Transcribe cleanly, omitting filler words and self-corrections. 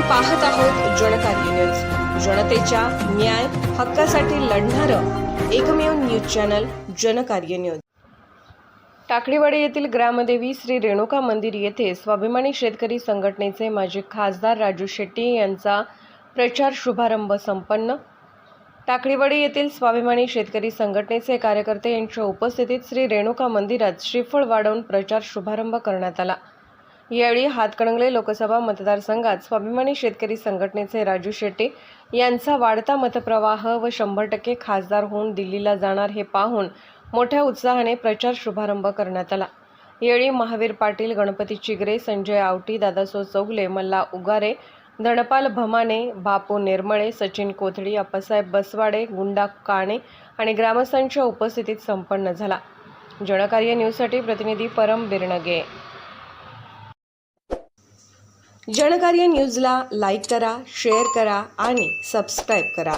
पाहत आहोत जनकार्य न्यूज, जनतेच्या न्याय हक्कासाठी लढणारं एकमेव news channel Janakarya news. Takaliwadi येथील ग्रामदेवी श्री रेणुका मंदिर येथे स्वाभिमानी शेतकरी संघटनेचे माजी खासदार राजू शेट्टी यांचा प्रचार शुभारंभ संपन्न। टाकळीवाडी येथील स्वाभिमानी शेतकरी संघटनेचे कार्यकर्ते यांच्या उपस्थितीत श्री रेणुका मंदिरात श्रीफळ वाढवून प्रचार शुभारंभ करण्यात आला। यावेळी हातकणंगले लोकसभा मतदारसंघात स्वाभिमानी शेतकरी संघटनेचे राजू शेट्टी यांचा वाढता मतप्रवाह व 100% खासदार होऊन दिल्लीला जाणार हे पाहून मोठ्या उत्साहाने प्रचार शुभारंभ करण्यात आला। यावेळी महावीर पाटील, गणपती चिगरे, संजय आवटी, दादासो चौगले, मल्ला उगारे, धनपाल भमाने, बापू निर्मळे, सचिन कोथडी, अप्पासाहेब बसवाडे, गुंडा काणे आणि ग्रामस्थांच्या उपस्थितीत संपन्न झाला। जनकार्य न्यूजसाठी प्रतिनिधी परम बिरनगे। जनकार्य न्यूजला लाईक करा, शेअर करा आणि सबस्क्राईब करा।